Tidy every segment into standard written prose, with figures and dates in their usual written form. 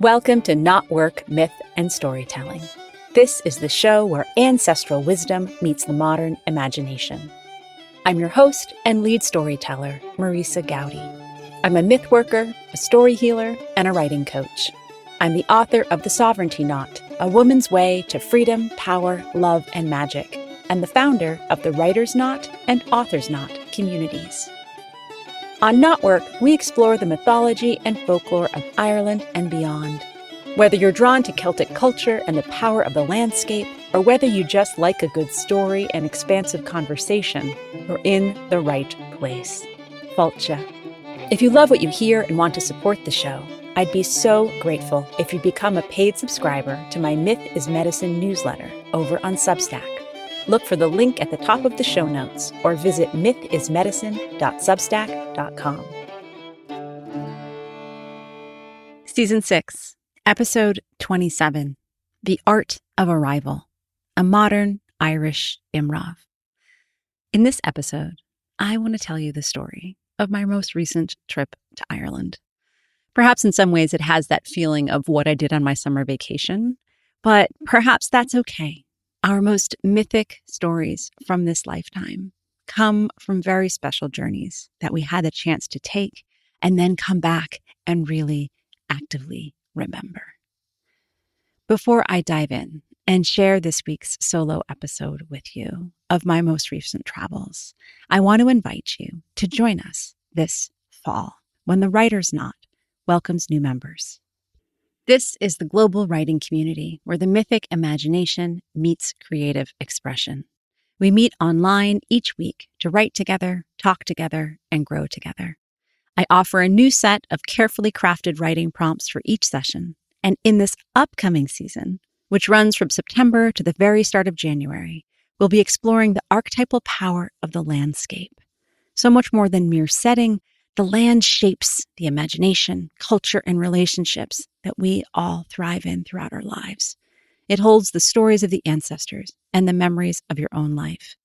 Welcome to KnotWork Myth and Storytelling. This is the show where ancestral wisdom meets the modern imagination. I'm your host and lead storyteller, Marisa Goudy. I'm a myth worker, a story healer, and a writing coach. I'm the author of The Sovereignty Knot, A Woman's Way to Freedom, Power, Love, and Magic, and the founder of the Writer's Knot and Author's Knot communities. On KnotWork, we explore the mythology and folklore of Ireland and beyond. Whether you're drawn to Celtic culture and the power of the landscape, or whether you just like a good story and expansive conversation, you're in the right place. Falcha. If you love what you hear and want to support the show, I'd be so grateful if you become a paid subscriber to my Myth is Medicine newsletter over on Substack. Look for the link at the top of the show notes or visit mythismedicine.substack.com. Season 6, Episode 27, The Art of Arrival, a modern Irish Immram. In this episode, I want to tell you the story of my most recent trip to Ireland. Perhaps in some ways it has that feeling of what I did on my summer vacation, but perhaps that's okay. Our most mythic stories from this lifetime come from very special journeys that we had the chance to take and then come back and really actively remember. Before I dive in and share this week's solo episode with you of my most recent travels, I want to invite you to join us this fall when the Writer's Knot welcomes new members. This is the global writing community where the mythic imagination meets creative expression. We meet online each week to write together, talk together, and grow together. I offer a new set of carefully crafted writing prompts for each session. And in this upcoming season, which runs from September to the very start of January, we'll be exploring the archetypal power of the landscape. So much more than mere setting, the land shapes the imagination, culture, and relationships that we all thrive in throughout our lives. It holds the stories of the ancestors and the memories of your own life.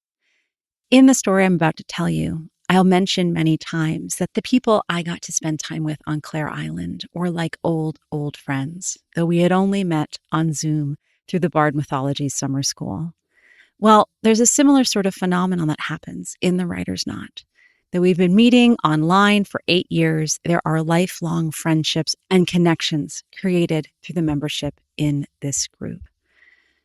In the story I'm about to tell you, I'll mention many times that the people I got to spend time with on Clare Island were like old friends, though we had only met on Zoom through the Bard Mythologies Summer School. Well, there's a similar sort of phenomenon that happens in the Writer's Knot. That we've been meeting online for 8 years, there are lifelong friendships and connections created through the membership in this group.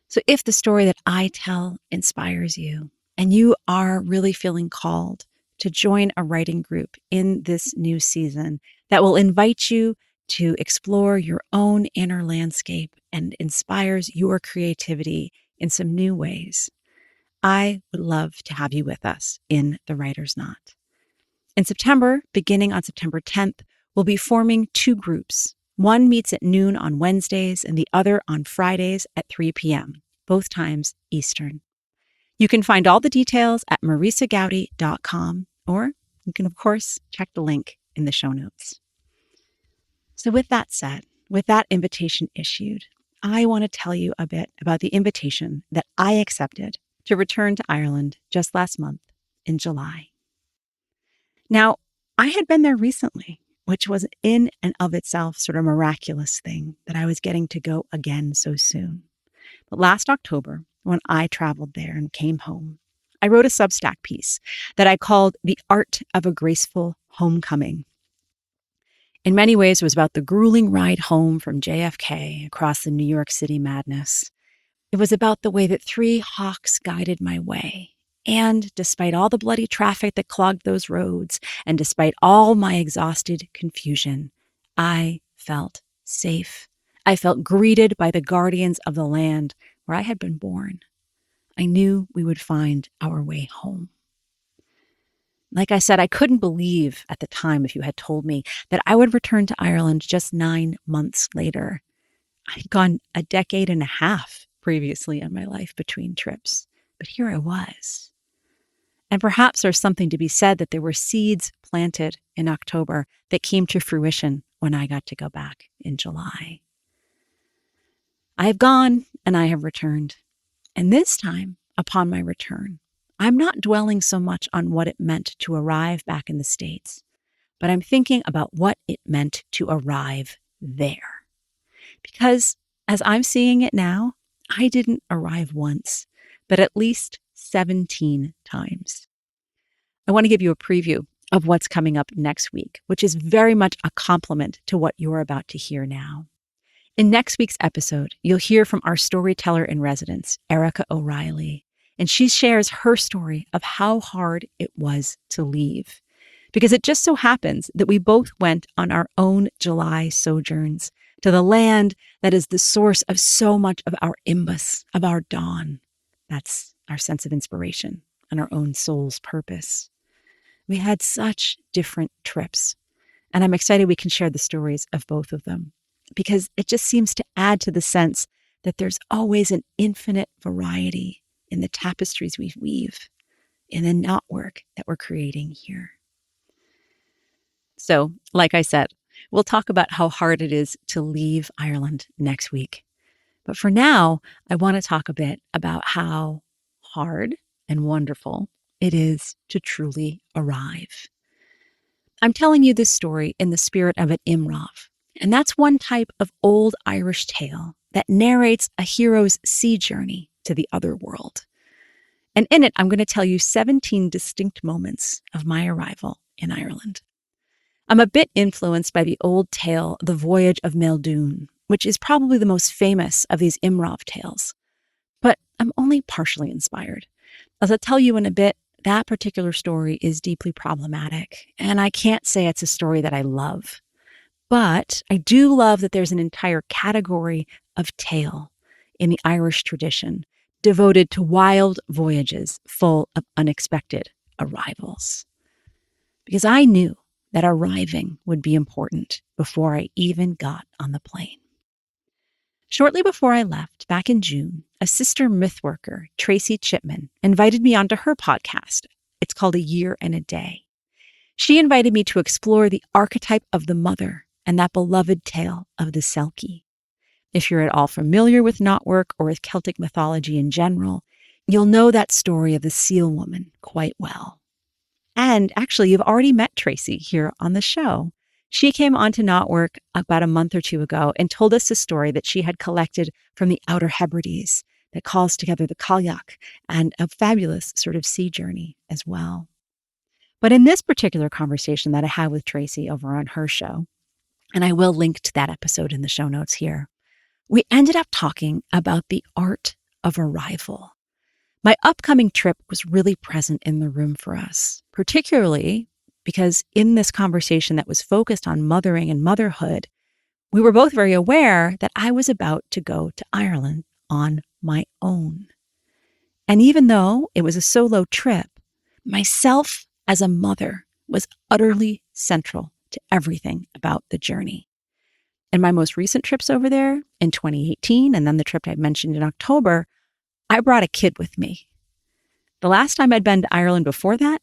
So if the story that I tell inspires you, and you are really feeling called to join a writing group in this new season that will invite you to explore your own inner landscape and inspires your creativity in some new ways, I would love to have you with us in the Writer's Knot. In September, beginning on September 10th, we'll be forming 2 groups. One meets at noon on Wednesdays and the other on Fridays at 3 p.m., both times Eastern. You can find all the details at marisagoudy.com, or you can, of course, check the link in the show notes. So with that said, with that invitation issued, I want to tell you a bit about the invitation that I accepted to return to Ireland just last month in July. Now, I had been there recently, which was in and of itself sort of miraculous thing that I was getting to go again so soon. But last October, when I traveled there and came home, I wrote a Substack piece that I called The Art of a Graceful Homecoming. In many ways, it was about the grueling ride home from JFK across the New York City madness. It was about the way that 3 hawks guided my way. And despite all the bloody traffic that clogged those roads, and despite all my exhausted confusion, I felt safe. I felt greeted by the guardians of the land where I had been born. I knew we would find our way home. Like I said, I couldn't believe at the time if you had told me that I would return to Ireland just 9 months later. I'd gone a decade and a half previously in my life between trips, but here I was. And perhaps there's something to be said that there were seeds planted in October that came to fruition when I got to go back in July. I have gone and I have returned. And this time, upon my return, I'm not dwelling so much on what it meant to arrive back in the States, but I'm thinking about what it meant to arrive there. Because as I'm seeing it now, I didn't arrive once, but at least 17 times. I want to give you a preview of what's coming up next week, which is very much a complement to what you're about to hear now. In next week's episode, you'll hear from our storyteller in residence, Erica O'Reilly, and she shares her story of how hard it was to leave. Because it just so happens that we both went on our own July sojourns to the land that is the source of so much of our imbus, of our dawn. That's our sense of inspiration and our own soul's purpose. We had such different trips, and I'm excited we can share the stories of both of them because it just seems to add to the sense that there's always an infinite variety in the tapestries we weave, in the KnotWork that we're creating here. So, like I said, we'll talk about how hard it is to leave Ireland next week. But for now, I want to talk a bit about how hard and wonderful it is to truly arrive. I'm telling you this story in the spirit of an Immram, and that's one type of old Irish tale that narrates a hero's sea journey to the otherworld. And in it, I'm going to tell you 17 distinct moments of my arrival in Ireland. I'm a bit influenced by the old tale, The Voyage of Meldoon, which is probably the most famous of these Immram tales. But I'm only partially inspired. As I'll tell you in a bit, that particular story is deeply problematic, and I can't say it's a story that I love. But I do love that there's an entire category of tale in the Irish tradition devoted to wild voyages full of unexpected arrivals. Because I knew that arriving would be important before I even got on the plane. Shortly before I left, back in June, a sister mythworker, Tracy Chipman, invited me onto her podcast. It's called A Year and a Day. She invited me to explore the archetype of the mother and that beloved tale of the Selkie. If you're at all familiar with KnotWork or with Celtic mythology in general, you'll know that story of the seal woman quite well. And actually, you've already met Tracy here on the show. She came onto KnotWork about a month or two ago and told us a story that she had collected from the Outer Hebrides that calls together the Cailleach and a fabulous sort of sea journey as well. But in this particular conversation that I had with Tracy over on her show, and I will link to that episode in the show notes here, we ended up talking about the art of arrival. My upcoming trip was really present in the room for us, particularly because in this conversation that was focused on mothering and motherhood, we were both very aware that I was about to go to Ireland on my own. And even though it was a solo trip, myself as a mother was utterly central to everything about the journey. In my most recent trips over there in 2018, and then the trip I mentioned in October, I brought a kid with me. The last time I'd been to Ireland before that,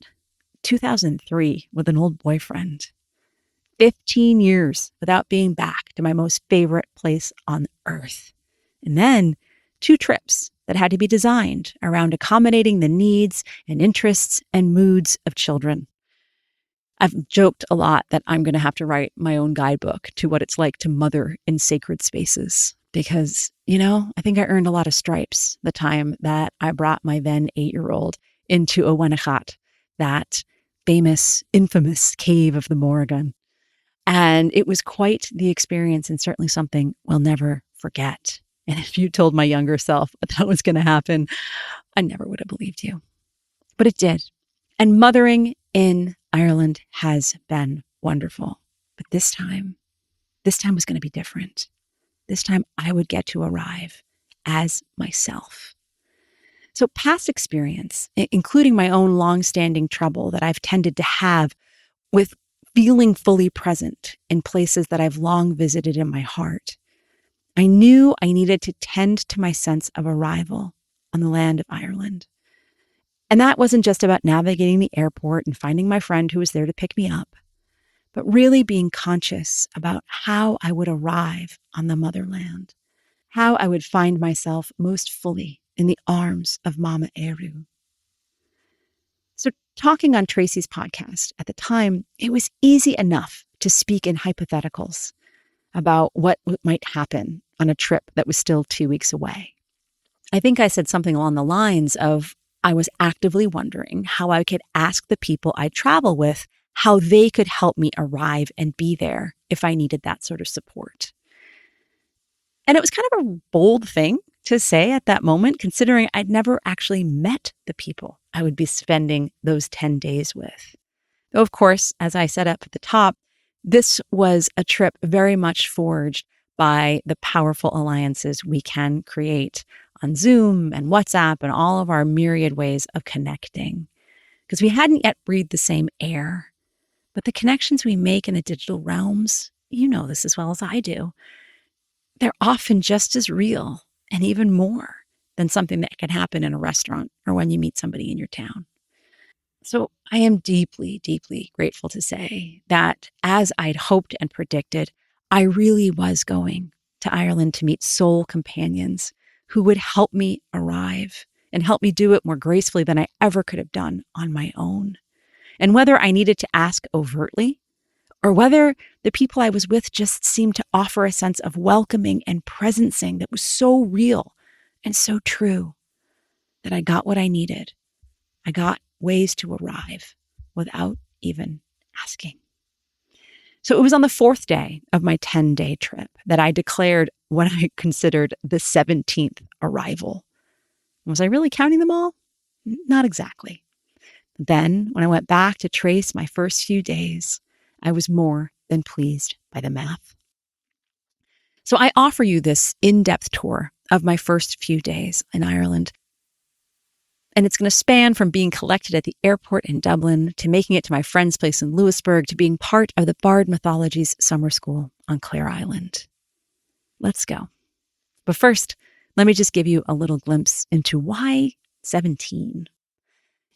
2003, with an old boyfriend. 15 years without being back to my most favorite place on earth. And then 2 trips that had to be designed around accommodating the needs and interests and moods of children. I've joked a lot that I'm going to have to write my own guidebook to what it's like to mother in sacred spaces. Because, I think I earned a lot of stripes the time that I brought my then 8-year-old into Owenechat, that famous, infamous cave of the Morrigan. And it was quite the experience and certainly something we'll never forget. And if you told my younger self that was going to happen, I never would have believed you. But it did. And mothering in Ireland has been wonderful. But this time was going to be different. This time I would get to arrive as myself. So past experience, including my own long-standing trouble that I've tended to have with feeling fully present in places that I've long visited in my heart, I knew I needed to tend to my sense of arrival on the land of Ireland. And that wasn't just about navigating the airport and finding my friend who was there to pick me up, but really being conscious about how I would arrive on the motherland, how I would find myself most fully in the arms of Mama Eru. So talking on Tracy's podcast at the time, it was easy enough to speak in hypotheticals about what might happen on a trip that was still 2 weeks away. I think I said something along the lines of I was actively wondering how I could ask the people I travel with how they could help me arrive and be there if I needed that sort of support. And it was kind of a bold thing to say at that moment, considering I'd never actually met the people I would be spending those 10 days with. Though, of course, as I said up at the top, this was a trip very much forged by the powerful alliances we can create on Zoom and WhatsApp and all of our myriad ways of connecting. Because we hadn't yet breathed the same air. But the connections we make in the digital realms, you know this as well as I do, they're often just as real and even more than something that can happen in a restaurant or when you meet somebody in your town. So I am deeply, deeply grateful to say that as I'd hoped and predicted, I really was going to Ireland to meet soul companions who would help me arrive and help me do it more gracefully than I ever could have done on my own. And whether I needed to ask overtly or whether the people I was with just seemed to offer a sense of welcoming and presencing that was so real and so true that I got what I needed. I got ways to arrive without even asking. So it was on the 4th day of my 10-day trip that I declared what I considered the 17th arrival. Was I really counting them all? Not exactly. Then, when I went back to trace my first few days, I was more than pleased by the math. So I offer you this in-depth tour of my first few days in Ireland. And it's going to span from being collected at the airport in Dublin to making it to my friend's place in Lewisburg to being part of the Bard Mythologies Summer School on Clare Island. Let's go. But first, let me just give you a little glimpse into why 17.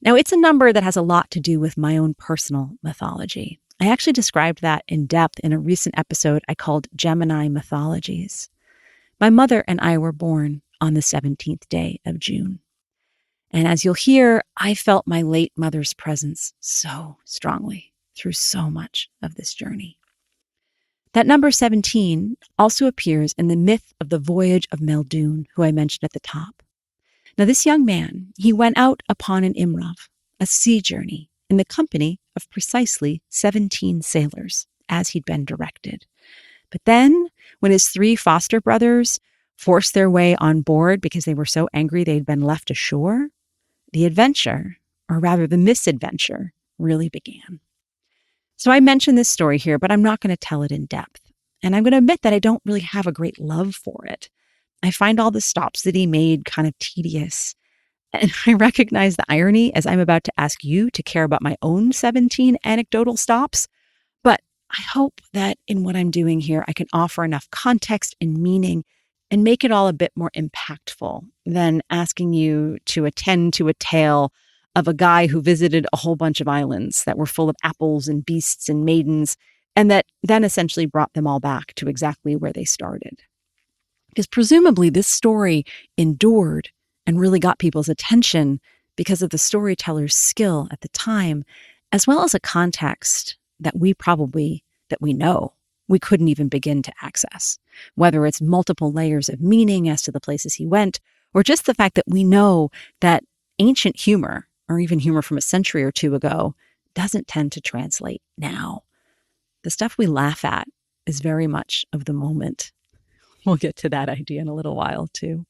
Now, it's a number that has a lot to do with my own personal mythology. I actually described that in depth in a recent episode I called Gemini Mythologies. My mother and I were born on the 17th day of June. And as you'll hear, I felt my late mother's presence so strongly through so much of this journey. That number 17 also appears in the myth of the voyage of Meldoon, who I mentioned at the top. Now, this young man, he went out upon an Immram, a sea journey, in the company of precisely 17 sailors, as he'd been directed. But then, when his 3 foster brothers forced their way on board because they were so angry they'd been left ashore, the adventure, or rather the misadventure, really began. So I mention this story here, but I'm not going to tell it in depth. And I'm going to admit that I don't really have a great love for it. I find all the stops that he made kind of tedious. And I recognize the irony as I'm about to ask you to care about my own 17 anecdotal stops. But I hope that in what I'm doing here, I can offer enough context and meaning and make it all a bit more impactful than asking you to attend to a tale of a guy who visited a whole bunch of islands that were full of apples and beasts and maidens, and that then essentially brought them all back to exactly where they started. Because presumably this story endured and really got people's attention because of the storyteller's skill at the time, as well as a context that we know we couldn't even begin to access, whether it's multiple layers of meaning as to the places he went, or just the fact that we know that ancient humor, or even humor from a century or two ago, doesn't tend to translate now. The stuff we laugh at is very much of the moment. We'll get to that idea in a little while, too.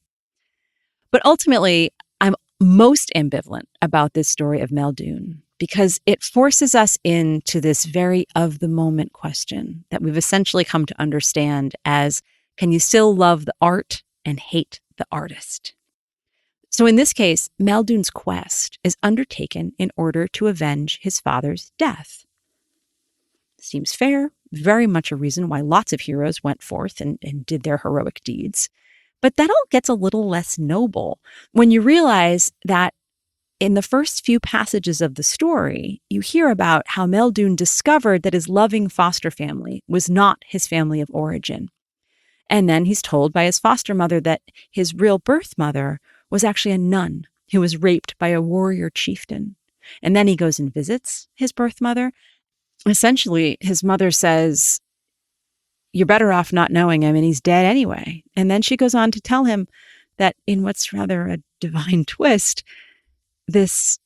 But ultimately, I'm most ambivalent about this story of Meldoon because it forces us into this very of-the-moment question that we've essentially come to understand as, can you still love the art and hate the artist? So in this case, Meldoon's quest is undertaken in order to avenge his father's death. Seems fair, very much a reason why lots of heroes went forth and did their heroic deeds. But that all gets a little less noble when you realize that in the first few passages of the story, you hear about how Meldoon discovered that his loving foster family was not his family of origin. And then he's told by his foster mother that his real birth mother was actually a nun who was raped by a warrior chieftain. And then he goes and visits his birth mother. Essentially, his mother says, you're better off not knowing him, and he's dead anyway. And then she goes on to tell him that in what's rather a divine twist, this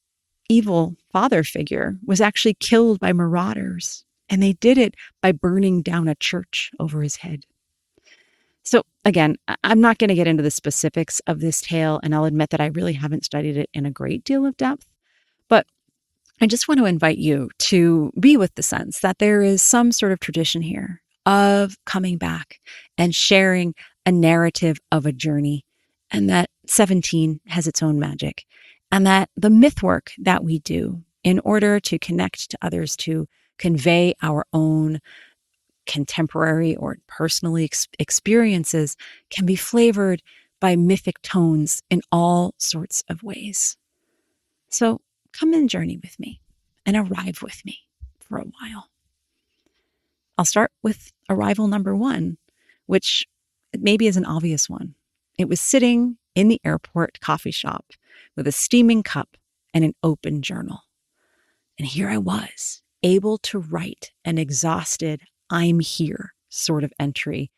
evil father figure was actually killed by marauders, and they did it by burning down a church over his head. So again, I'm not going to get into the specifics of this tale, and I'll admit that I really haven't studied it in a great deal of depth, but I just want to invite you to be with the sense that there is some sort of tradition here of coming back and sharing a narrative of a journey, and that 17 has its own magic, and that the myth work that we do in order to connect to others, to convey our own contemporary or personally experiences, can be flavored by mythic tones in all sorts of ways. So come and journey with me and arrive with me for a while. I'll start with arrival number 1, which maybe is an obvious one. It was sitting in the airport coffee shop with a steaming cup and an open journal. And here I was, able to write an exhausted "I'm here" sort of entry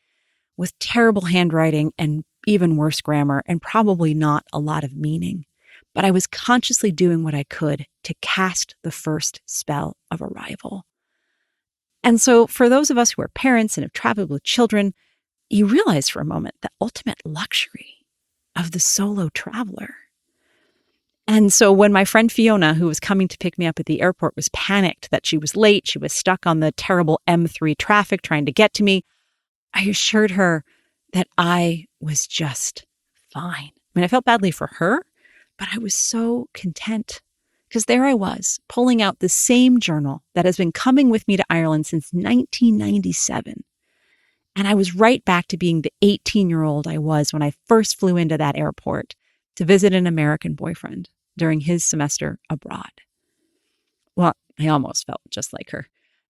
with terrible handwriting and even worse grammar and probably not a lot of meaning. But I was consciously doing what I could to cast the first spell of arrival. And so for those of us who are parents and have traveled with children, you realize for a moment the ultimate luxury of the solo traveler. And so when my friend Fiona, who was coming to pick me up at the airport, was panicked that she was late, she was stuck on the terrible M3 traffic trying to get to me, I assured her that I was just fine. I mean, I felt badly for her, but I was so content because there I was, pulling out the same journal that has been coming with me to Ireland since 1997. And I was right back to being the 18-year-old I was when I first flew into that airport to visit an American boyfriend during his semester abroad. Well, I almost felt just like her.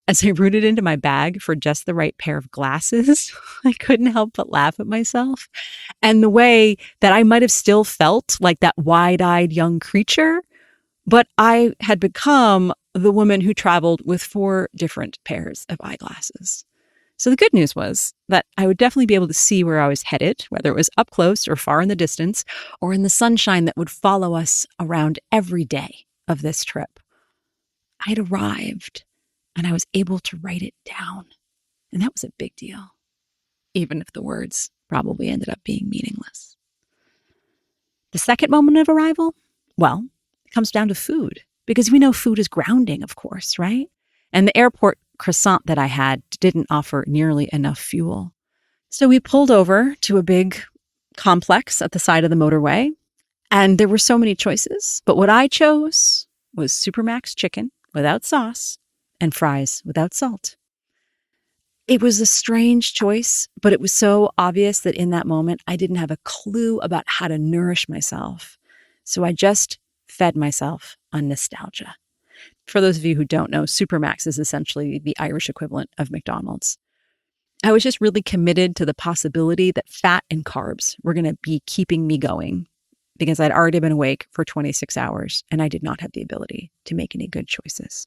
As I rooted into my bag for just the right pair of glasses, I couldn't help but laugh at myself. And the way that I might have still felt like that wide-eyed young creature, but I had become the woman who traveled with 4 different pairs of eyeglasses. So the good news was that I would definitely be able to see where I was headed, whether it was up close or far in the distance, or in the sunshine that would follow us around every day of this trip. I'd arrived, and I was able to write it down. And that was a big deal, even if the words probably ended up being meaningless. The second moment of arrival, well, it comes down to food, because we know food is grounding, of course, right? And the airport croissant that I had didn't offer nearly enough fuel. So we pulled over to a big complex at the side of the motorway, and there were so many choices. But what I chose was Supermax chicken without sauce and fries without salt. It was a strange choice, but it was so obvious that in that moment, I didn't have a clue about how to nourish myself. So I just fed myself on nostalgia. For those of you who don't know, Supermax is essentially the Irish equivalent of McDonald's. I was just really committed to the possibility that fat and carbs were going to be keeping me going because I'd already been awake for 26 hours and I did not have the ability to make any good choices.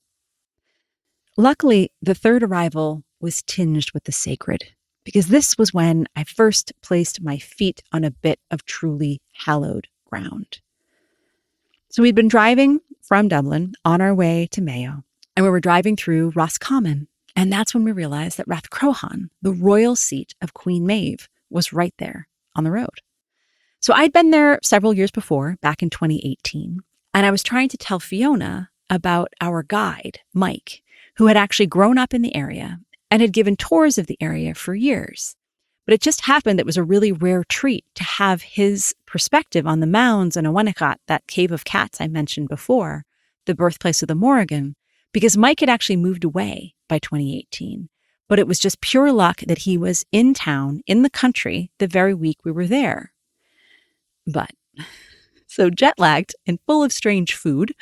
Luckily, the third arrival was tinged with the sacred because this was when I first placed my feet on a bit of truly hallowed ground. So we'd been driving from Dublin on our way to Mayo, and we were driving through Roscommon, and that's when we realized that Rathcrohan, the royal seat of Queen Maeve, was right there on the road. So I'd been there several years before, back in 2018, and I was trying to tell Fiona about our guide, Mike, who had actually grown up in the area and had given tours of the area for years. But it just happened that it was a really rare treat to have his perspective on the mounds in Awenacott, that cave of cats I mentioned before, the birthplace of the Morrigan, because Mike had actually moved away by 2018. But it was just pure luck that he was in town, in the country, the very week we were there. But, so jet-lagged and full of strange food,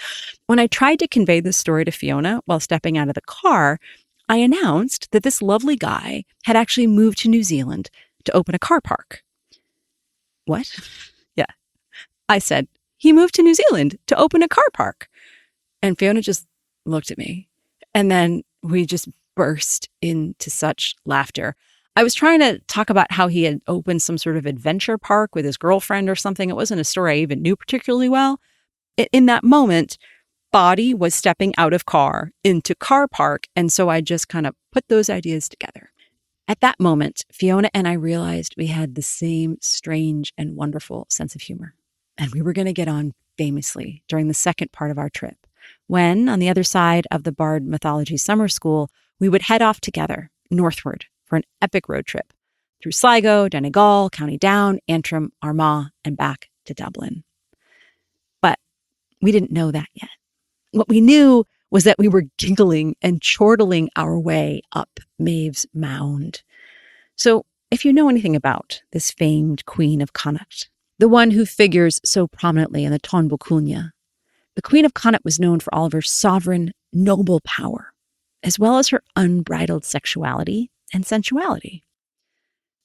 when I tried to convey this story to Fiona while stepping out of the car, I announced that this lovely guy had actually moved to New Zealand to open a car park. What? Yeah. I said, he moved to New Zealand to open a car park. And Fiona just looked at me. And then we just burst into such laughter. I was trying to talk about how he had opened some sort of adventure park with his girlfriend or something. It wasn't a story I even knew particularly well. In that moment, body was stepping out of car into car park. And so I just kind of put those ideas together. At that moment, Fiona and I realized we had the same strange and wonderful sense of humor. And we were going to get on famously during the second part of our trip, when, on the other side of the Bard Mythologies Summer School, we would head off together northward for an epic road trip through Sligo, Donegal, County Down, Antrim, Armagh, and back to Dublin. But we didn't know that yet. What we knew was that we were giggling and chortling our way up Maeve's Mound. So if you know anything about this famed Queen of Connacht, the one who figures so prominently in the Táin Bó Cúailnge, the Queen of Connacht was known for all of her sovereign, noble power, as well as her unbridled sexuality and sensuality.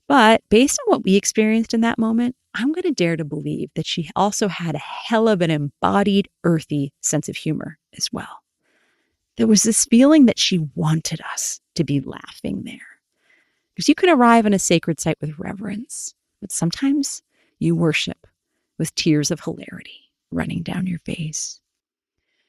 But based on what we experienced in that moment, I'm going to dare to believe that she also had a hell of an embodied, earthy sense of humor as well. There was this feeling that she wanted us to be laughing there. Because you can arrive on a sacred site with reverence, but sometimes you worship with tears of hilarity running down your face.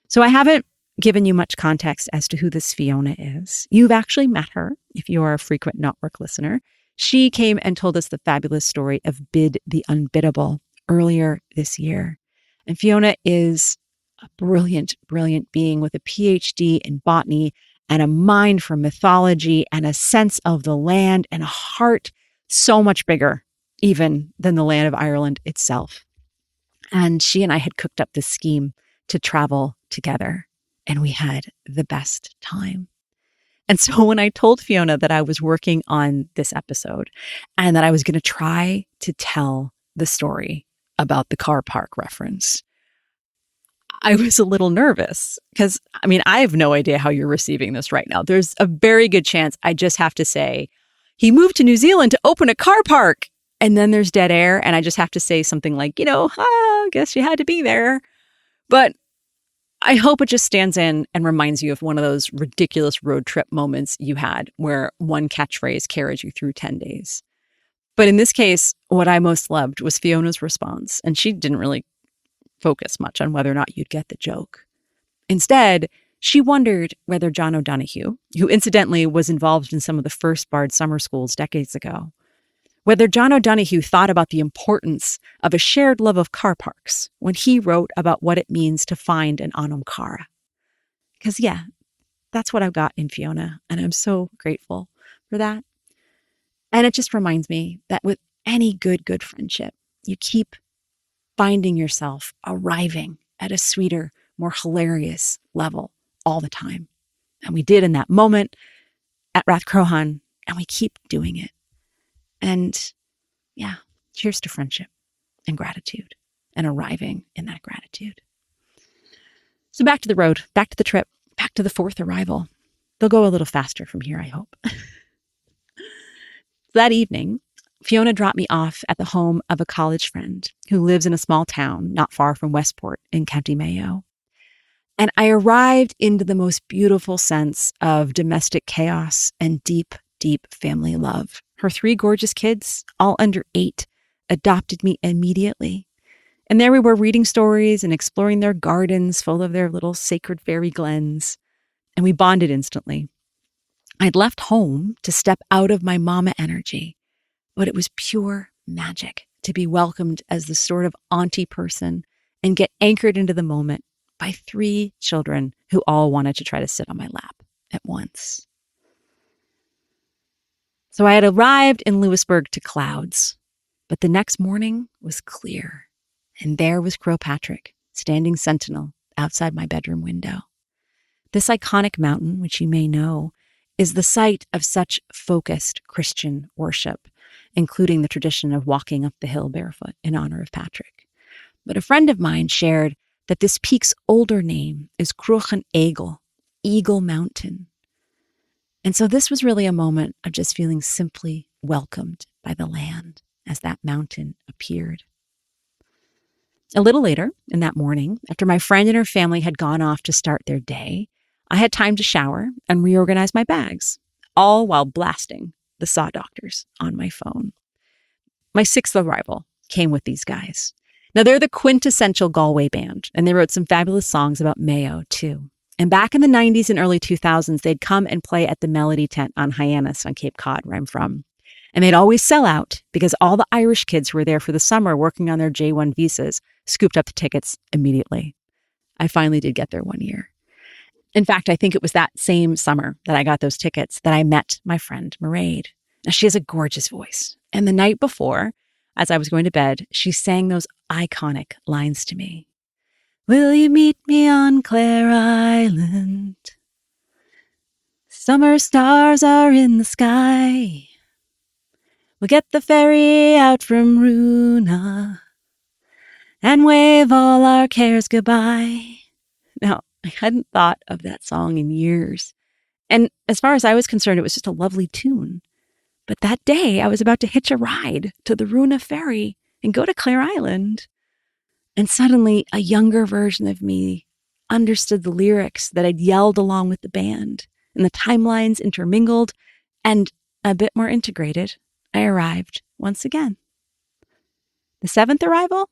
So I haven't given you much context as to who this Fiona is. You've actually met her if you are a frequent KnotWork listener. She came and told us the fabulous story of Bid the Unbiddable earlier this year. And Fiona is a brilliant, brilliant being with a PhD in botany and a mind for mythology and a sense of the land and a heart so much bigger even than the land of Ireland itself. And she and I had cooked up this scheme to travel together, and we had the best time. And so when I told Fiona that I was working on this episode and that I was going to try to tell the story about the car park reference, I was a little nervous because, I have no idea how you're receiving this right now. There's a very good chance I just have to say, he moved to New Zealand to open a car park. And then there's dead air. And I just have to say something like, I guess you had to be there. But I hope it just stands in and reminds you of one of those ridiculous road trip moments you had where one catchphrase carries you through 10 days. But in this case, what I most loved was Fiona's response. And she didn't really focus much on whether or not you'd get the joke. Instead, she wondered whether John O'Donoghue, who incidentally was involved in some of the first Bard summer schools decades ago, whether John O'Donoghue thought about the importance of a shared love of car parks when he wrote about what it means to find an Anam Cara. Because that's what I've got in Fiona, and I'm so grateful for that. And it just reminds me that with any good friendship, you keep finding yourself arriving at a sweeter, more hilarious level all the time. And we did in that moment at Rathcrohan, and we keep doing it. And cheers to friendship and gratitude and arriving in that gratitude. So back to the road, back to the trip, back to the fourth arrival. They'll go a little faster from here, I hope. That evening, Fiona dropped me off at the home of a college friend who lives in a small town not far from Westport in County Mayo. And I arrived into the most beautiful sense of domestic chaos and deep, deep family love. Her 3 gorgeous kids, all under 8, adopted me immediately. And there we were reading stories and exploring their gardens full of their little sacred fairy glens. And we bonded instantly. I'd left home to step out of my mama energy, but it was pure magic to be welcomed as the sort of auntie person and get anchored into the moment by 3 children who all wanted to try to sit on my lap at once. So I had arrived in Louisburg to clouds, but the next morning was clear, and there was Croagh Patrick standing sentinel outside my bedroom window. This iconic mountain, which you may know, is the site of such focused Christian worship, including the tradition of walking up the hill barefoot in honor of Patrick. But a friend of mine shared that this peak's older name is Cruachan Eagle, Eagle Mountain. And so this was really a moment of just feeling simply welcomed by the land as that mountain appeared. A little later in that morning, after my friend and her family had gone off to start their day, I had time to shower and reorganize my bags, all while blasting the Saw Doctors on my phone. My sixth arrival came with these guys. Now, they're the quintessential Galway band, and they wrote some fabulous songs about Mayo, too. And back in the 90s and early 2000s, they'd come and play at the Melody Tent on Hyannis on Cape Cod, where I'm from. And they'd always sell out because all the Irish kids who were there for the summer working on their J1 visas scooped up the tickets immediately. I finally did get there one year. In fact, I think it was that same summer that I got those tickets that I met my friend Mairead. Now, she has a gorgeous voice. And the night before, as I was going to bed, she sang those iconic lines to me. Will you meet me on Clare Island? Summer stars are in the sky. We'll get the ferry out from Runa and wave all our cares goodbye. Now, I hadn't thought of that song in years. And as far as I was concerned, it was just a lovely tune. But that day, I was about to hitch a ride to the Runa ferry and go to Clare Island. And suddenly, a younger version of me understood the lyrics that I'd yelled along with the band, and the timelines intermingled, and a bit more integrated, I arrived once again. The seventh arrival?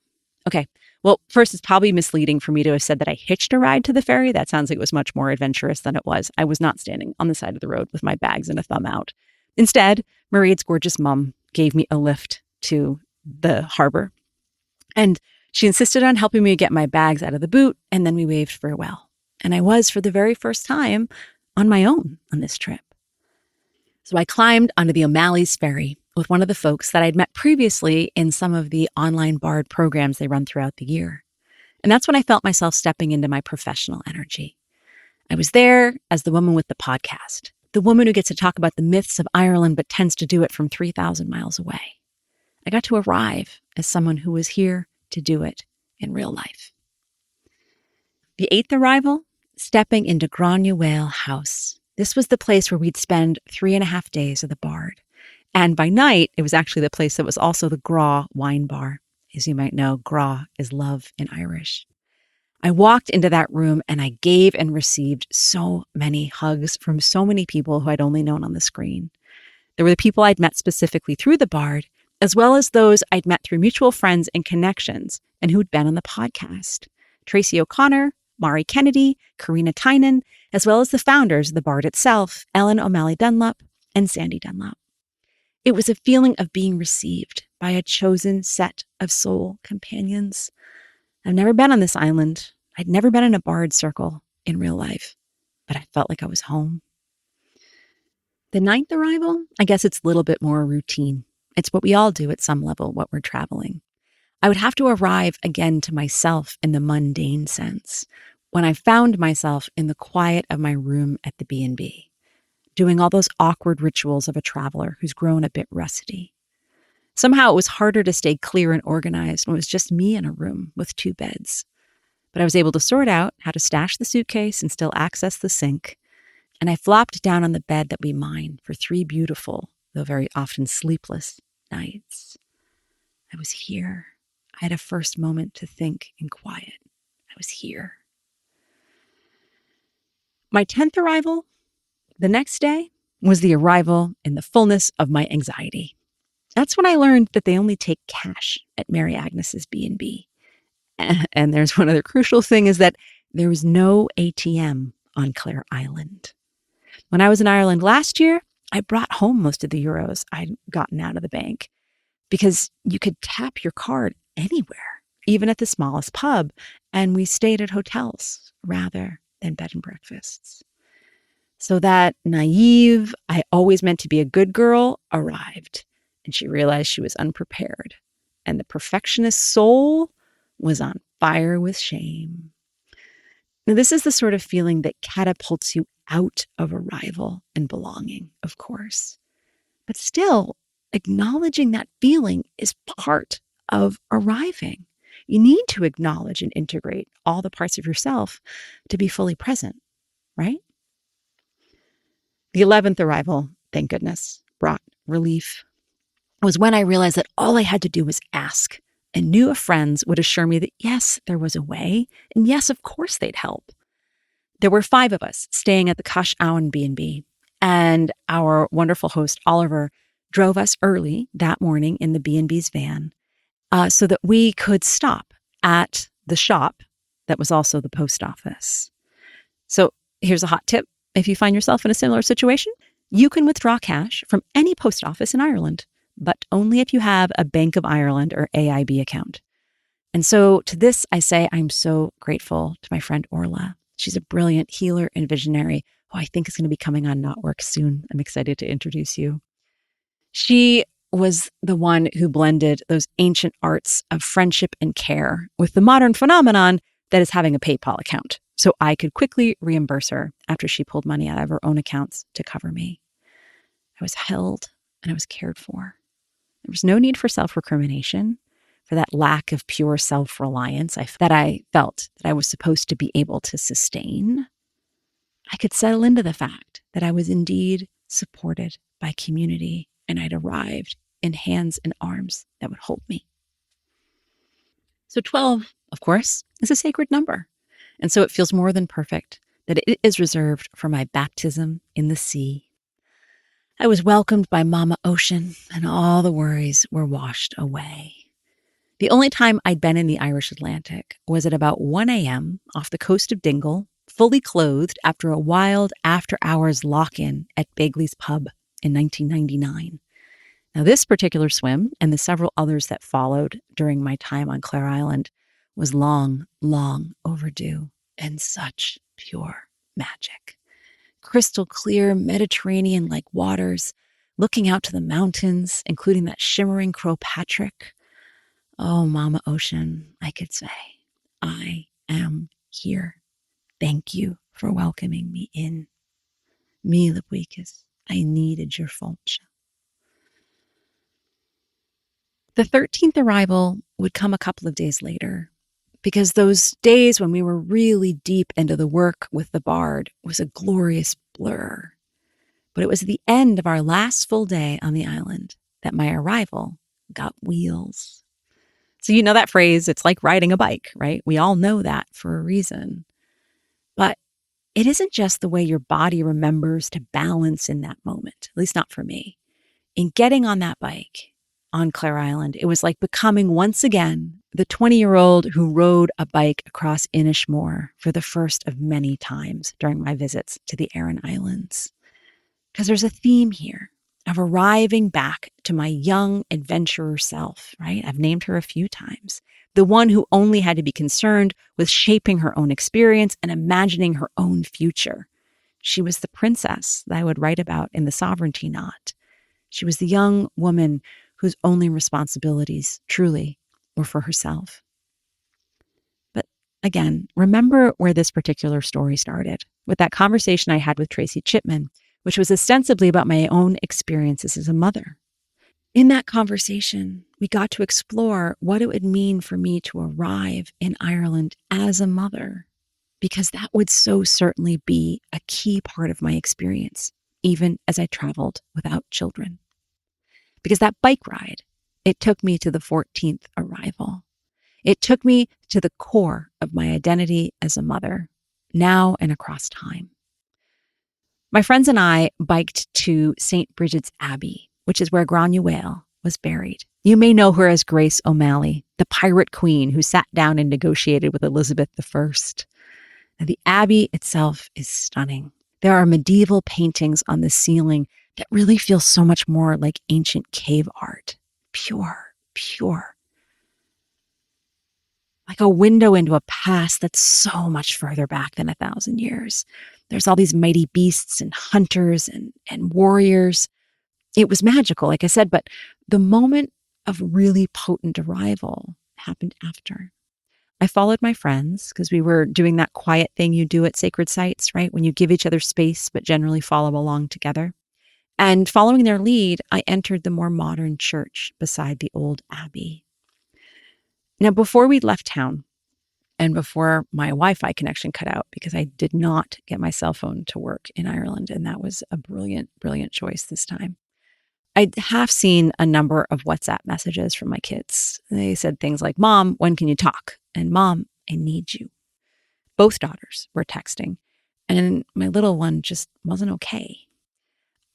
Okay, well, first, it's probably misleading for me to have said that I hitched a ride to the ferry. That sounds like it was much more adventurous than it was. I was not standing on the side of the road with my bags and a thumb out. Instead, Mairead's gorgeous mom gave me a lift to the harbor. And she insisted on helping me get my bags out of the boot, and then we waved farewell. And I was, for the very first time, on my own on this trip. So I climbed onto the O'Malley's ferry with one of the folks that I'd met previously in some of the online Bard programs they run throughout the year. And that's when I felt myself stepping into my professional energy. I was there as the woman with the podcast, the woman who gets to talk about the myths of Ireland but tends to do it from 3,000 miles away. I got to arrive as someone who was here to do it in real life. The eighth arrival, stepping into Granuaile House. This was the place where we'd spend 3.5 days of the Bard. And by night, it was actually the place that was also the Gra wine bar. As you might know, Gra is love in Irish. I walked into that room and I gave and received so many hugs from so many people who I'd only known on the screen. There were the people I'd met specifically through the Bard, as well as those I'd met through mutual friends and connections and who'd been on the podcast. Tracy O'Connor, Mari Kennedy, Karina Tynan, as well as the founders of the Bard itself, Ellen O'Malley Dunlop and Sandy Dunlop. It was a feeling of being received by a chosen set of soul companions. I've never been on this island. I'd never been in a Bard circle in real life, but I felt like I was home. The ninth arrival, I guess it's a little bit more routine. It's what we all do at some level, what we're traveling. I would have to arrive again to myself in the mundane sense when I found myself in the quiet of my room at the B&B, doing all those awkward rituals of a traveler who's grown a bit rusty. Somehow it was harder to stay clear and organized when it was just me in a room with 2 beds. But I was able to sort out how to stash the suitcase and still access the sink. And I flopped down on the bed that we mined for 3 beautiful, though very often sleepless, nights. I was here. I had a first moment to think in quiet. I was here. My 10th arrival, the next day, was the arrival in the fullness of my anxiety. That's when I learned that they only take cash at Mary Agnes's B&B. And there's one other crucial thing is that there was no ATM on Clare Island. When I was in Ireland last year, I brought home most of the euros I'd gotten out of the bank because you could tap your card anywhere, even at the smallest pub, and we stayed at hotels rather than bed and breakfasts. So that naive, I always meant to be a good girl arrived, and she realized she was unprepared, and the perfectionist soul was on fire with shame. Now, this is the sort of feeling that catapults you out of arrival and belonging, of course. But still, acknowledging that feeling is part of arriving. You need to acknowledge and integrate all the parts of yourself to be fully present, right? The 11th arrival, thank goodness, brought relief. It was when I realized that all I had to do was ask, and knew of friends would assure me that yes, there was a way, and yes, of course they'd help. There were 5 of us staying at the Cash Owen B&B, And our wonderful host, Oliver, drove us early that morning in the B&B's van so that we could stop at the shop that was also the post office. So here's a hot tip. If you find yourself in a similar situation, you can withdraw cash from any post office in Ireland, but only if you have a Bank of Ireland or AIB account. And so to this, I say I'm so grateful to my friend Orla. She's a brilliant healer and visionary who I think is going to be coming on KnotWork soon. I'm excited to introduce you. She was the one who blended those ancient arts of friendship and care with the modern phenomenon that is having a PayPal account. So I could quickly reimburse her after she pulled money out of her own accounts to cover me. I was held and I was cared for. There was no need for self-recrimination, for that lack of pure self-reliance that I felt that I was supposed to be able to sustain. I could settle into the fact that I was indeed supported by community and I'd arrived in hands and arms that would hold me. So 12, of course, is a sacred number. And so it feels more than perfect that it is reserved for my baptism in the sea. I was welcomed by Mama Ocean and all the worries were washed away. The only time I'd been in the Irish Atlantic was at about 1 a.m. off the coast of Dingle, fully clothed after a wild after-hours lock-in at Begley's Pub in 1999. Now, this particular swim and the several others that followed during my time on Clare Island was long, long overdue and such pure magic. Crystal clear Mediterranean-like waters, looking out to the mountains, including that shimmering Croagh Patrick. Oh, Mama Ocean, I could say, I am here. Thank you for welcoming me in. Míle buíochas, I needed your fáilte. The 13th arrival would come a couple of days later, because those days when we were really deep into the work with the Bard was a glorious blur. But it was the end of our last full day on the island that my arrival got wheels. So you know that phrase, it's like riding a bike, right? We all know that for a reason. But it isn't just the way your body remembers to balance in that moment, at least not for me. In getting on that bike on Clare Island, it was like becoming once again the 20-year-old who rode a bike across Inishmore for the first of many times during my visits to the Aran Islands. Because there's a theme here of arriving back to my young adventurer self, right? I've named her a few times. The one who only had to be concerned with shaping her own experience and imagining her own future. She was the princess that I would write about in The Sovereignty Knot. She was the young woman whose only responsibilities, truly, were for herself. But again, remember where this particular story started, with that conversation I had with Tracy Chipman, which was ostensibly about my own experiences as a mother. In that conversation, we got to explore what it would mean for me to arrive in Ireland as a mother, because that would so certainly be a key part of my experience, even as I traveled without children. Because that bike ride, it took me to the 14th arrival. It took me to the core of my identity as a mother, now and across time. My friends and I biked to St. Bridget's Abbey, which is where Granuaile was buried. You may know her as Grace O'Malley, the pirate queen who sat down and negotiated with Elizabeth I. Now, the Abbey itself is stunning. There are medieval paintings on the ceiling that really feel so much more like ancient cave art. Pure. Like a window into a past that's so much further back than 1,000 years. There's all these mighty beasts and hunters and warriors. It was magical, like I said, but the moment of really potent arrival happened after. I followed my friends because we were doing that quiet thing you do at sacred sites, right? When you give each other space, but generally follow along together. And following their lead, I entered the more modern church beside the old abbey. Now, before we left town, and before my Wi-Fi connection cut out, because I did not get my cell phone to work in Ireland, and that was a brilliant choice this time, I have seen a number of WhatsApp messages from my kids. They said things like, "Mom, when can you talk?" And "Mom, I need you." Both daughters were texting, and my little one just wasn't okay.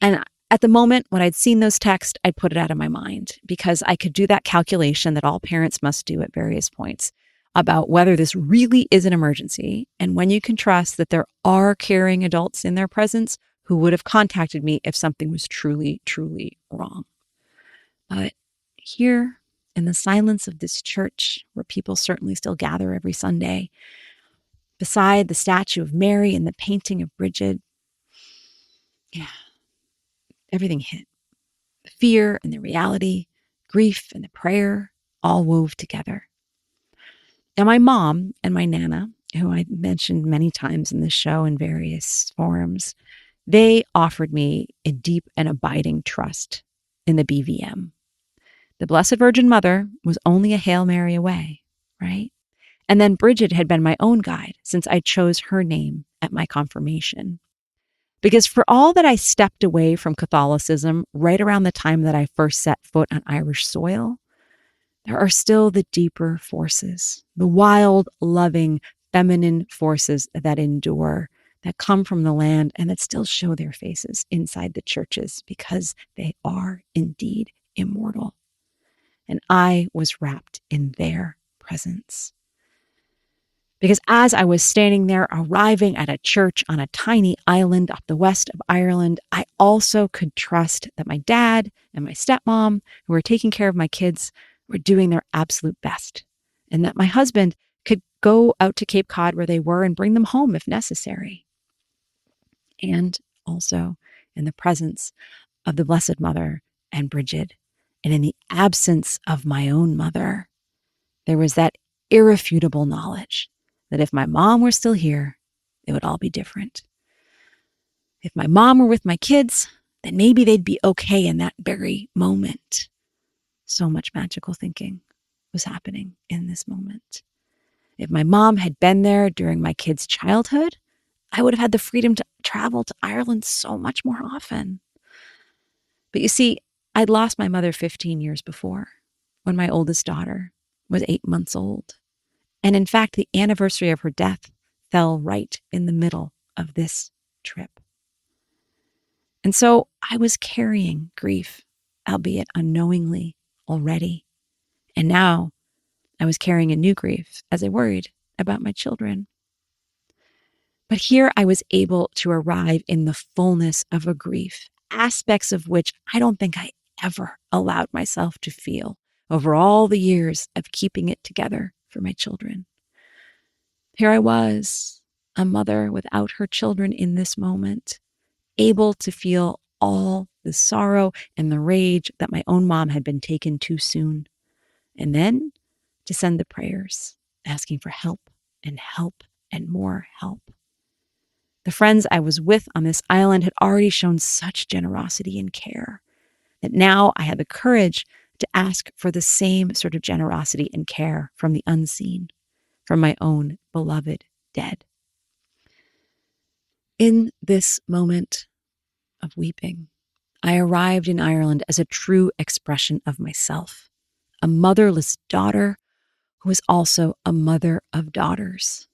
And at the moment when I'd seen those texts, I'd put it out of my mind because I could do that calculation that all parents must do at various points about whether this really is an emergency and when you can trust that there are caring adults in their presence who would have contacted me if something was truly, truly wrong. But here in the silence of this church, where people certainly still gather every Sunday, beside the statue of Mary and the painting of Bridget, yeah, everything hit. The fear and the reality, grief and the prayer, all wove together. Now, my mom and my Nana, who I mentioned many times in this show in various forums, they offered me a deep and abiding trust in the BVM. The Blessed Virgin Mother was only a Hail Mary away, right? And then Bridget had been my own guide since I chose her name at my confirmation. Because for all that I stepped away from Catholicism right around the time that I first set foot on Irish soil, there are still the deeper forces, the wild, loving, feminine forces that endure, that come from the land and that still show their faces inside the churches because they are indeed immortal. And I was wrapped in their presence. Because as I was standing there arriving at a church on a tiny island off the west of Ireland, I also could trust that my dad and my stepmom, who were taking care of my kids, were doing their absolute best, and that my husband could go out to Cape Cod where they were and bring them home if necessary. And also in the presence of the Blessed Mother and Bridget, and in the absence of my own mother, there was that irrefutable knowledge that if my mom were still here, it would all be different. If my mom were with my kids, then maybe they'd be okay in that very moment. So much magical thinking was happening in this moment. If my mom had been there during my kids' childhood, I would have had the freedom to travel to Ireland so much more often. But you see, I'd lost my mother 15 years before, when my oldest daughter was 8 months old. And in fact, the anniversary of her death fell right in the middle of this trip. And so I was carrying grief, albeit unknowingly, already. And now I was carrying a new grief as I worried about my children. But here I was able to arrive in the fullness of a grief, aspects of which I don't think I ever allowed myself to feel over all the years of keeping it together for my children. Here I was, a mother without her children in this moment, able to feel all the sorrow and the rage that my own mom had been taken too soon. And then to send the prayers, asking for help and more help. The friends I was with on this island had already shown such generosity and care that now I had the courage to ask for the same sort of generosity and care from the unseen, from my own beloved dead. In this moment of weeping, I arrived in Ireland as a true expression of myself, a motherless daughter who was also a mother of daughters.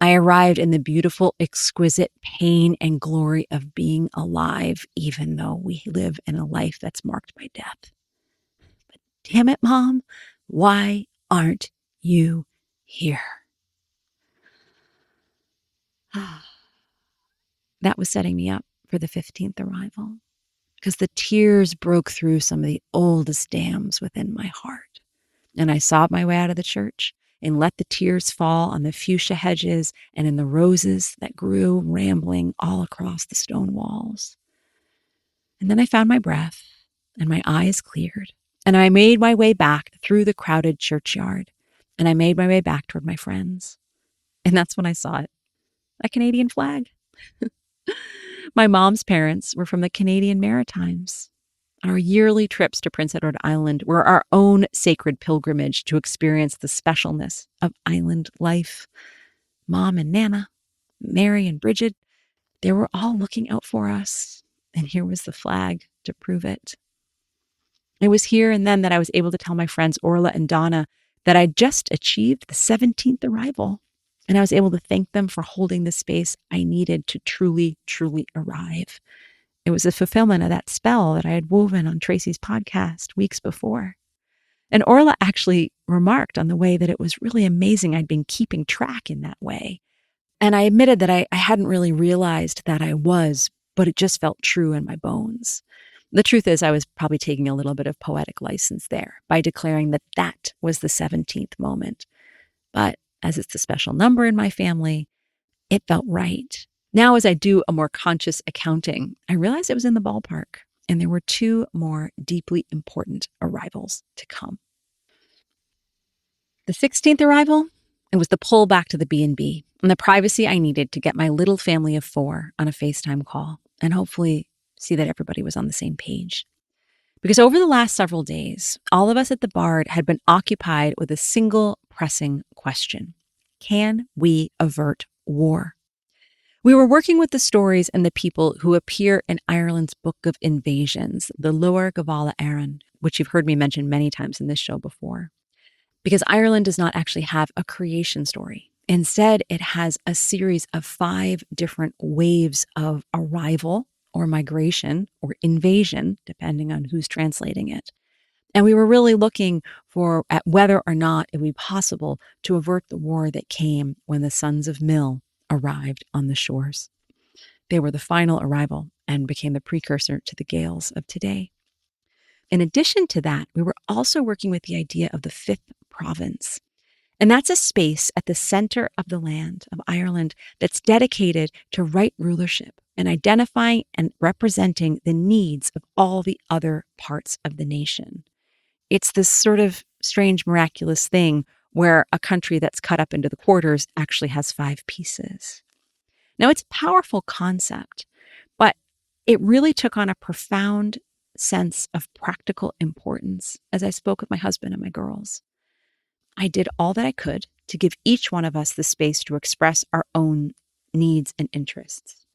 I arrived in the beautiful, exquisite pain and glory of being alive, even though we live in a life that's marked by death. But damn it, Mom, why aren't you here? That was setting me up for the 15th arrival, because the tears broke through some of the oldest dams within my heart. And I sobbed my way out of the church and let the tears fall on the fuchsia hedges and in the roses that grew rambling all across the stone walls. And then I found my breath and my eyes cleared, and I made my way back through the crowded churchyard, and I made my way back toward my friends. And that's when I saw it, a Canadian flag. My mom's parents were from the Canadian Maritimes. Our yearly trips to Prince Edward Island were our own sacred pilgrimage to experience the specialness of island life. Mom and Nana, Mary and Bridget, they were all looking out for us. And here was the flag to prove it. It was here and then that I was able to tell my friends Orla and Donna that I'd just achieved the 17th arrival. And I was able to thank them for holding the space I needed to truly, truly arrive. It was a fulfillment of that spell that I had woven on Tracy's podcast weeks before. And Orla actually remarked on the way that it was really amazing I'd been keeping track in that way. And I admitted that I hadn't really realized that I was, but it just felt true in my bones. The truth is, I was probably taking a little bit of poetic license there by declaring that that was the 17th moment. But as it's a special number in my family, it felt right. Now, as I do a more conscious accounting, I realized it was in the ballpark, and there were 2 more deeply important arrivals to come. The 16th arrival, it was the pull back to the B&B and the privacy I needed to get my little family of 4 on a FaceTime call and hopefully see that everybody was on the same page. Because over the last several days, all of us at the Bard had been occupied with a single pressing question. Can we avert war? We were working with the stories and the people who appear in Ireland's Book of Invasions, the Lower Gavala Éireann, which you've heard me mention many times in this show before. Because Ireland does not actually have a creation story. Instead, it has a series of 5 different waves of arrival or migration or invasion, depending on who's translating it. And we were really looking at whether or not it would be possible to avert the war that came when the sons of Mill arrived on the shores. They were the final arrival and became the precursor to the Gaels of today. In addition to that, we were also working with the idea of the 5th province. And that's a space at the center of the land of Ireland that's dedicated to right rulership and identifying and representing the needs of all the other parts of the nation. It's this sort of strange, miraculous thing where a country that's cut up into the quarters actually has 5 pieces. Now, it's a powerful concept, but it really took on a profound sense of practical importance as I spoke with my husband and my girls. I did all that I could to give each one of us the space to express our own needs and interests.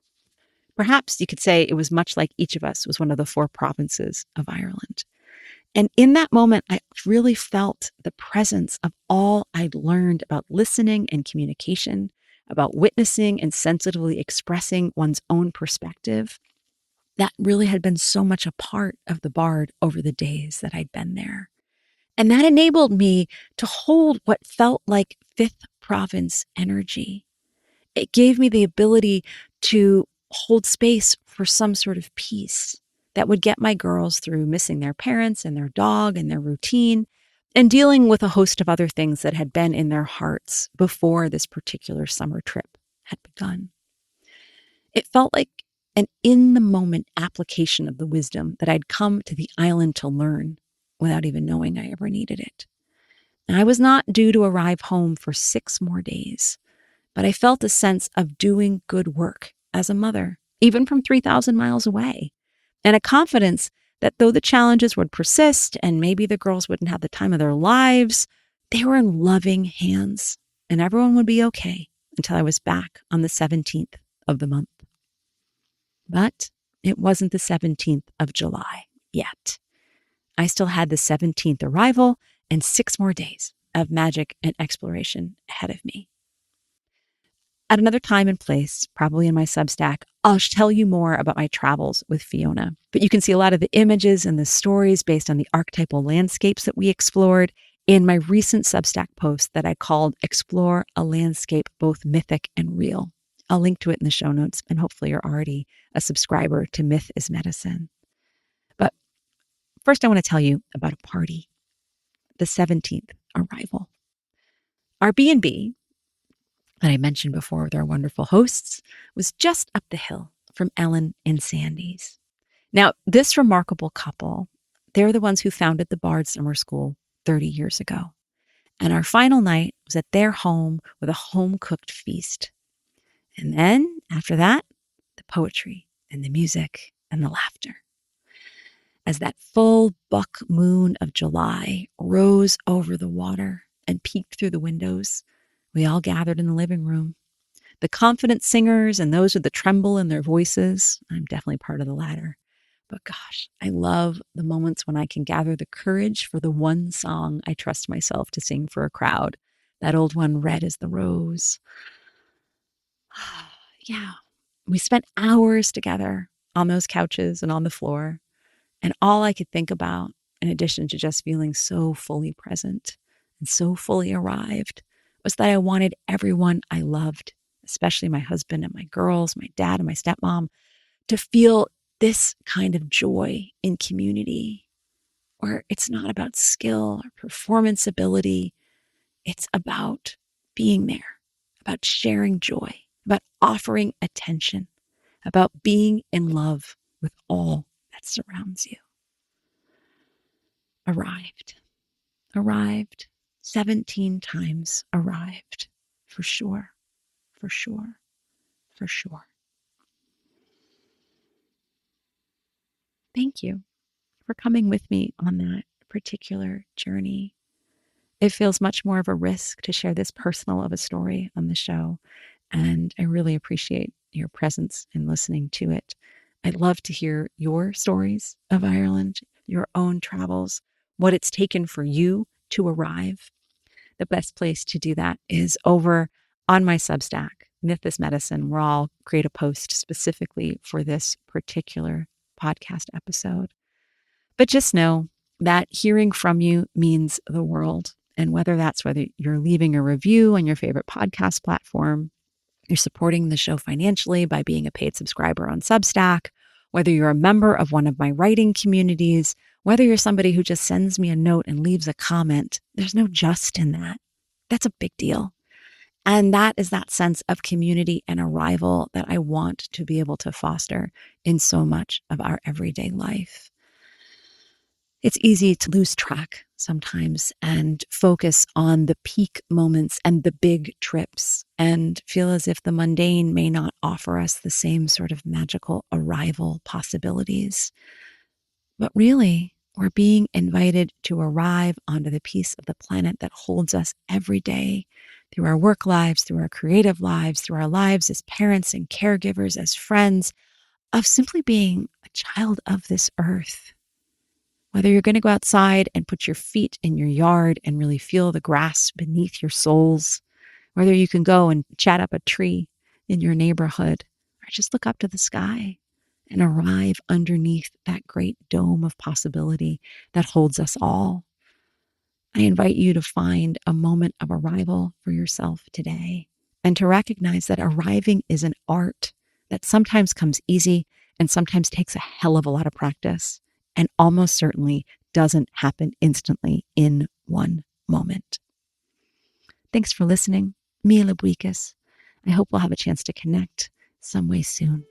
Perhaps you could say it was much like each of us was one of the 4 provinces of Ireland. And in that moment, I really felt the presence of all I'd learned about listening and communication, about witnessing and sensitively expressing one's own perspective. That really had been so much a part of the Bard over the days that I'd been there. And that enabled me to hold what felt like 5th province energy. It gave me the ability to hold space for some sort of peace that would get my girls through missing their parents and their dog and their routine and dealing with a host of other things that had been in their hearts before this particular summer trip had begun. It felt like an in-the-moment application of the wisdom that I'd come to the island to learn without even knowing I ever needed it. And I was not due to arrive home for 6 more days, but I felt a sense of doing good work as a mother, even from 3,000 miles away, and a confidence that though the challenges would persist and maybe the girls wouldn't have the time of their lives, they were in loving hands and everyone would be okay until I was back on the 17th of the month. But it wasn't the 17th of July yet. I still had the 17th arrival and 6 more days of magic and exploration ahead of me. At another time and place, probably in my Substack, I'll tell you more about my travels with Fiona. But you can see a lot of the images and the stories based on the archetypal landscapes that we explored in my recent Substack post that I called Explore a Landscape Both Mythic and Real. I'll link to it in the show notes, and hopefully you're already a subscriber to Myth is Medicine. But first, I want to tell you about a party, the 17th arrival. Our B&B, that I mentioned before with our wonderful hosts, was just up the hill from Ellen and Sandy's. Now, this remarkable couple, they're the ones who founded the Bard Summer School 30 years ago. And our final night was at their home with a home-cooked feast. And then, after that, the poetry and the music and the laughter. As that full buck moon of July rose over the water and peeked through the windows, we all gathered in the living room. The confident singers and those with the tremble in their voices. I'm definitely part of the latter. But gosh, I love the moments when I can gather the courage for the one song I trust myself to sing for a crowd. That old one, Red as the Rose. Yeah, we spent hours together on those couches and on the floor. And all I could think about, in addition to just feeling so fully present and so fully arrived, was that I wanted everyone I loved, especially my husband and my girls, my dad and my stepmom, to feel this kind of joy in community where it's not about skill or performance ability. It's about being there, about sharing joy, about offering attention, about being in love with all that surrounds you. Arrived, 17 times arrived, for sure, for sure, for sure. Thank you for coming with me on that particular journey. It feels much more of a risk to share this personal of a story on the show, and I really appreciate your presence in listening to it. I'd love to hear your stories of Ireland, your own travels, what it's taken for you to arrive. The best place to do that is over on my Substack, Myth is Medicine, where I'll create a post specifically for this particular podcast episode. But just know that hearing from you means the world. And whether you're leaving a review on your favorite podcast platform, you're supporting the show financially by being a paid subscriber on Substack, whether you're a member of one of my writing communities, whether you're somebody who just sends me a note and leaves a comment, there's no just in that. That's a big deal. And that is that sense of community and arrival that I want to be able to foster in so much of our everyday life. It's easy to lose track sometimes and focus on the peak moments and the big trips and feel as if the mundane may not offer us the same sort of magical arrival possibilities. But really, we're being invited to arrive onto the piece of the planet that holds us every day through our work lives, through our creative lives, through our lives as parents and caregivers, as friends, of simply being a child of this earth. Whether you're going to go outside and put your feet in your yard and really feel the grass beneath your soles, whether you can go and chat up a tree in your neighborhood, or just look up to the sky and arrive underneath that great dome of possibility that holds us all. I invite you to find a moment of arrival for yourself today and to recognize that arriving is an art that sometimes comes easy and sometimes takes a hell of a lot of practice and almost certainly doesn't happen instantly in one moment. Thanks for listening. Mila Buikas. I hope we'll have a chance to connect some way soon.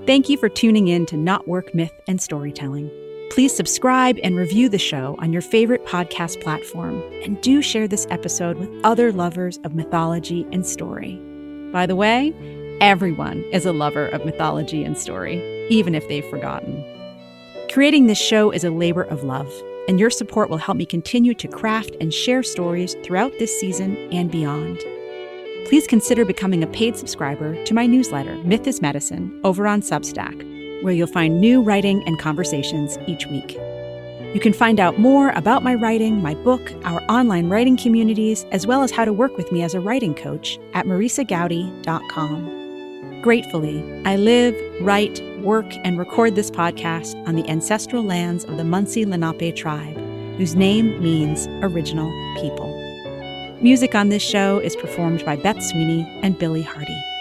Thank you for tuning in to KnotWork Myth and Storytelling. Please subscribe and review the show on your favorite podcast platform, and do share this episode with other lovers of mythology and story. By the way, everyone is a lover of mythology and story, even if they've forgotten. Creating this show is a labor of love, and your support will help me continue to craft and share stories throughout this season and beyond. Please consider becoming a paid subscriber to my newsletter, Myth is Medicine, over on Substack, where you'll find new writing and conversations each week. You can find out more about my writing, my book, our online writing communities, as well as how to work with me as a writing coach at marisagoudy.com. Gratefully, I live, write, work, and record this podcast on the ancestral lands of the Munsee Lenape tribe, whose name means original people. Music on this show is performed by Beth Sweeney and Billy Hardy.